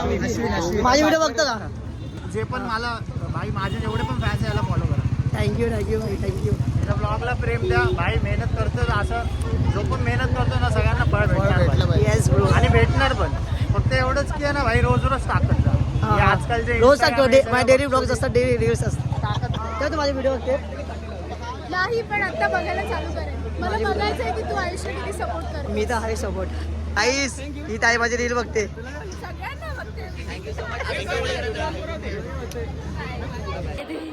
माझे व्हिडिओ बघतो का? जे पण मला भाई माझे जेवढे पण फॅन्स यायला फॉलो करा. थँक्यू थँक्यू भाई थँक्यू. त्या ब्लॉगला प्रेम द्या भाई. मेहनत करतो असं जो पण मेहनत करतो ना सगळ्यांना फळ भेटणार भाई. Yes bro. आणि भेटणार पण. फक्त एवढंच की आहे ना भाई रोज रोज टाकत जा. हे आजकालचे रोज टाकतो. Instagram माझे डेली ब्लॉग्स असतात, डेली रील्स असतात. तेव्हा तू माझे व्हिडिओ बघते. नाही पण आता बघायला चालू करेन. मला बघायचं आहे की तू आयुष्य किती सपोर्ट कर. मी तर आहे सपोर्ट. आईस ही ताई माझी रील बघते. सगळ्यांना बघते.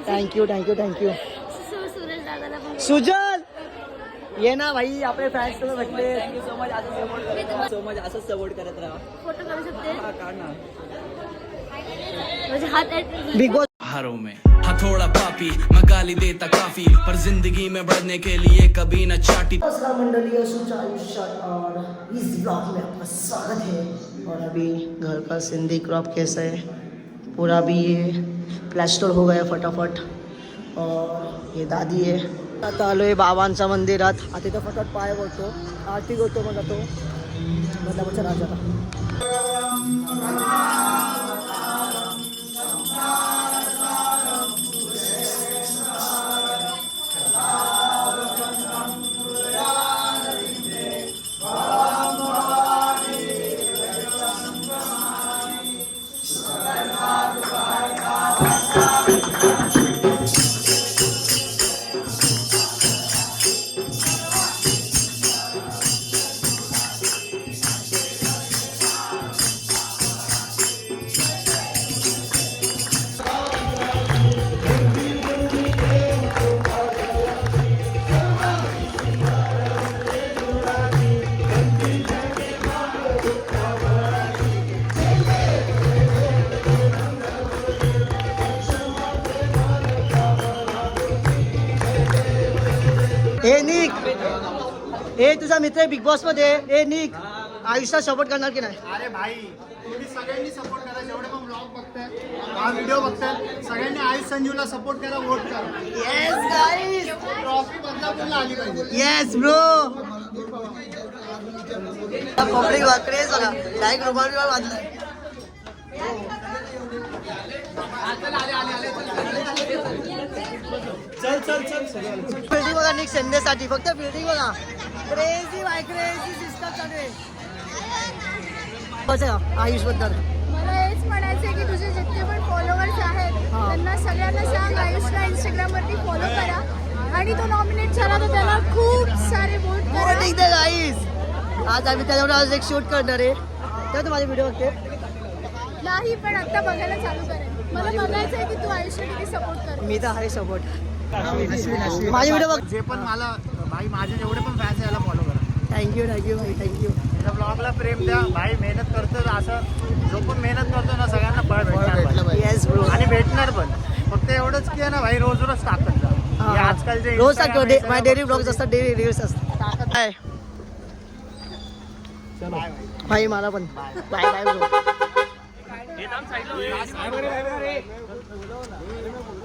Thank you thank you thank you. सुरेश दादाला पण सुजल ये ना भाई, आपले फॅन्स तुला भेटले. Thank you so much. असं सपोर्ट सो मच. असंच सपोर्ट करत राहा. फोटो काढू शकते. काढ ना. म्हणजे हात ऍट बिग बॉस हारों में हथौड़ा पापी मैं गाली देता काफी पर जिंदगी में बढ़ने के लिए कभी न चाटी. नमस्कार मंडली, असुच आयुष्यात और इस ब्लॉग में आपका स्वागत है. और अभी घर का सिंधी क्रॉप कैसा है पूरा भी ये प्लास्टर हो गया फटाफट. और ये दादी है. आता आलो आहे बाबांच्या मंदिरात. आता इथं फटाफट पाय करतो, आरती करतो, मग जातो बदलापूरच्या राजाला. हे निक, हे तुझा मित्र आहे बिग बॉस मध्ये. हे निक आयुष्यात सपोर्ट करणार की नाही? अरे भाई तुम्ही सगळ्यांनी सपोर्ट करा. जेवढे पण ब्लॉग बघताय, हा व्हिडिओ बघताय, सगळ्यांनी आयुष संजूला सपोर्ट करा, वोट करा. येस गाईस. ट्रॉफी बदलापूरला आली पाहिजे. Yes bro. पब्लिक वाकडे बघा, लाईक रुमाल वाजलाय. चल चल चल चल. बिल्डिंग बघा निक संडेसाठी. फक्त बिल्डिंग बघा. क्रेझी बाय क्रेझी सिस्टम चालू आहे. कसं आयुष बद्दल मला हेच म्हणायचं आहे की तुझे जितके पण फॉलोअर्स आहेत त्यांना सगळ्यांना सांग आयुषला इंस्टाग्रामवरती फॉलो करा. आणि तो नॉमिनेट झाला तर त्याला खूप सारे वोट करा. ठीक आहे गाईस. आज आम्ही त्याच्यावर आज एक शूट करणार आहे. तेव्हा तू माझे व्हिडिओ बघते. नाही पण आता बघायला चालू करेन. मला बघायचं आहे की तू आयुष्य किती सपोर्ट कर. मी तर आहे सपोर्ट. माझे व्हिडिओ बघ. जे पण मला भाई माझे जेवढे पण फॅन्स यायला फॉलो करा. थँक्यू थँक्यू भाई थँक्यू. त्या ब्लॉगला प्रेम द्या भाई. मेहनत करतो असं जो पण मेहनत करतो ना सगळ्यांना फळ भेटणार भाई. Yes bro. आणि भेटणार पण. फक्त एवढंच की आहे ना भाई रोज रोज टाकत जा. हे आजकालचे रोज टाकतो. Instagram माझे डेली ब्लॉग्स असतात, डेली रील्स असतात. काय भाई मला पण बाय बाय ब्रो.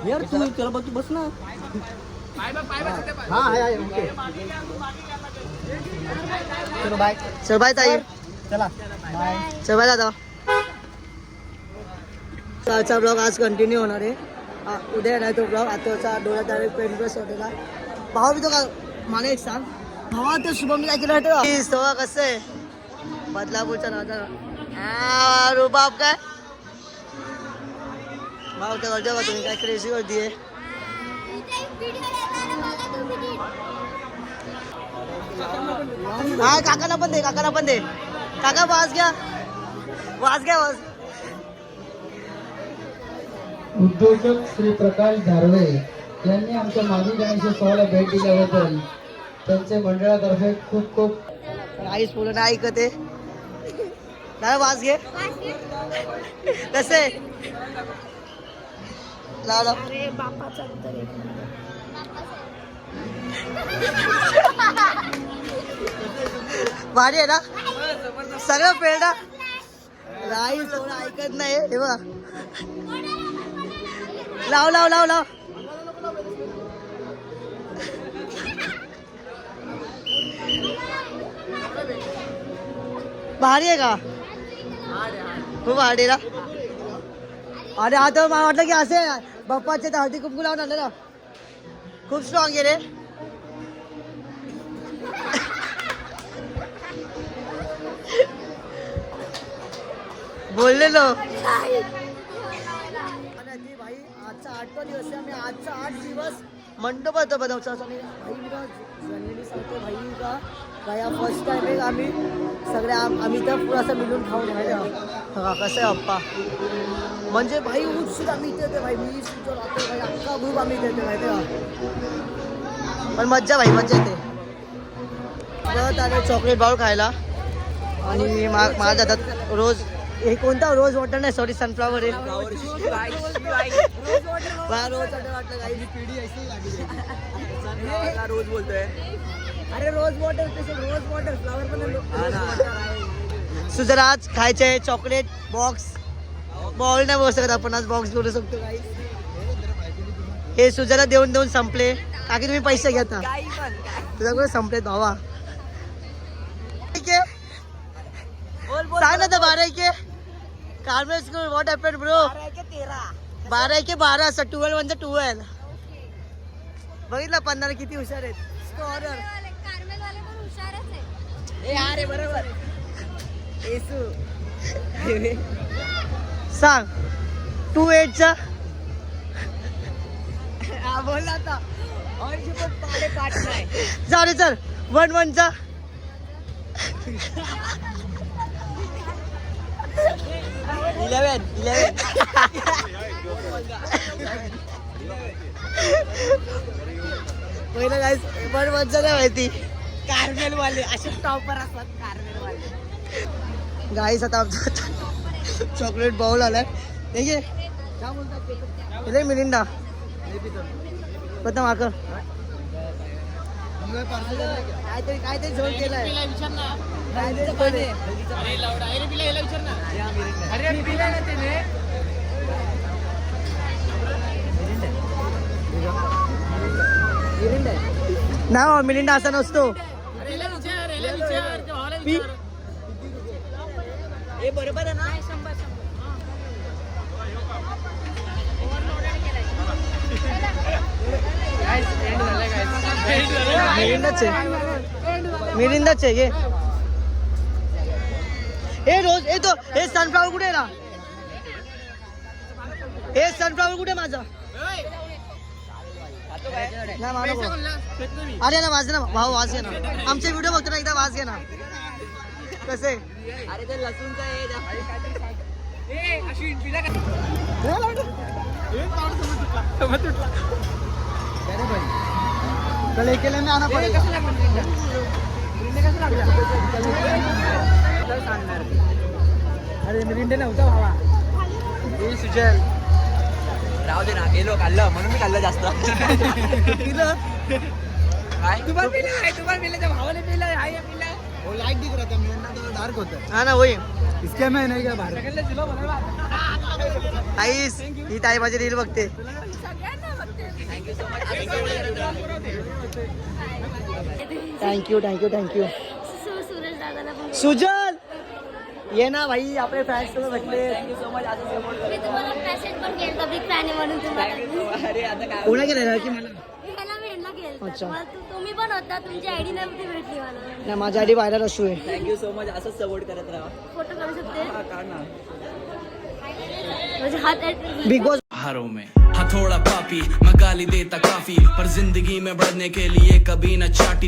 यार तू चल बघ, तू बस ना. हा आहे ओके. चलो बाय. चल बाय ताई. चला बाय. चल बाय दादा. आजचा ब्लॉग आज कंटिन्यू होणार आहे. उद्या नाही तो ब्लॉग. आताचा 2 तारीख पेंटब्रश होतेला. भावा मी तो का मला एक सांग भावा, तो शुभम काय केलं होतं तेव्हा कसं आहे बदलापूरच्या राजा रुबाब काय भाव त्या करते बघा तुम्ही काय क्रेझी करते. हा काकाला पण दे, काकाला पण दे. काका वाज घ्या, वाज घ्या, वाज. उद्योजक श्री प्रकाश धारवे यांनी आमच्या माजी गणेशोत्सवाला भेट दिल्याबद्दल त्यांचे मंडळातर्फे खूप खूप आईस बोल ना ऐकते. दादा वाज घे. कसे लाव. अरे बापाचा भारी आहे ना सगळं पेरडा. राईस ऐकत नाही हे बघा. लाव लाव लाव लाव. भारी आहे का? खूप आडेला. अरे आता मला वाटलं की असे बाप्पाचे तर हळदी कुंकू लावून आलं ना. खूप स्ट्रॉंग आहे रे. बोललेलो भाई आजचा 8वा दिवस आहे. आम्ही आजचा 8 दिवस मंडपात बनवतो असं आणि भाई मी जनरली सांगतो भाई का या फर्स्ट टाइम आहे आम्ही सगळे आम्ही तर पुरं असं मिळून खाऊन राहिलो. हा कसं आहे अप्पा म्हणजे भाई उत्सुक आम्ही इथे येते भाई. मी सुद्धा राहतो भाई. अख्खा ग्रुप आम्ही इथे येते माहिती का. पण मज्जा भाई मज्जा येते. परत आले चॉकलेट बाउल खायला आणि मी माझ्या जातात रोज हे कोणता रोज वॉटर नाही सॉरी सनफ्लावर आहे. रोज वॉटर वाटलं काही पिढी अशी लागली रोज बोलतोय. अरे rose water rose water flower पण सुजर आज खायचे चॉकलेट बॉक्स बॉल नाही बोलू शकत आपण आज बॉक्स बोलू शकतो. हे सुजरला देऊन देऊन संपले. काकी तुम्ही पैसे घेता तुझ्याकडे संपलेत भावा. ठीक आहे सांग ना तर 12 के Carmel school what happened bro. 12 के 12 असं 12 म्हणजे 12 बघितलं 15 किती हुशार आहेत. स्कॉरर सांग 28 चा बोल आता चालेल सर 11 चा 11 पहिलं काय 11 चा नाही माहिती. कार्मेल वाले असे टॉपर असतात कार्मेल वाले. गाईस आता आमचा चॉकलेट बाउल आलाय. ठीक आहे काय बोलतात मिरिंडा प्रथम आकर काहीतरी काहीतरी झोल केलाय. ना मिरिंडा असा नसतो. बरोबर आहे ना. मिरिंदाच आहे हे रोज येतो. हे सनफ्लावर कुठे ना. हे सनफ्लावर कुठे माझा अरे ना वाज ना भाऊ वाज घे ना. आमचे व्हिडिओ बघतो ना एकदा वाज घे ना. कसे अरे ते लसूणचा अरे मिरिंडे नव्हता भावा. सुजल राहू दे ना गेलो खाल्लं म्हणून मी खाल्लं जास्त. तुम्हाला पिलं त्या भावाने पिलं आहे पिलं वो लाइट दिख रहा था मिरिंडा तो डार्क होता है. हाँ ना वही इसके में नहीं क्या बाहर आईस ही ताई माझी रील बघते. थँक्यू थँक्यू थँक्यू सुजल ये ना भाई आपले फॅन्स तुला भेटले. Thank you so much. मी तुम्हाला मेसेज पण केलता बिग फॅन आहे म्हणून तुम्हाला. अरे आता काय कोणा केलं की मला भेटला केलता. अच्छा. तुम्ही पण होता तुमची आयडी नव्हती भेटली मला. नाही माझी आयडी व्हायरल असू आहे. Thank you so much. असंच सपोर्ट करत राहा. फोटो काढू शकते काढ ना. म्हणजे हात बिग बॉस हारों में हथौड़ा पापी मैं गाली देता काफी पर जिंदगी में बढ़ने के लिए कभी न चाटी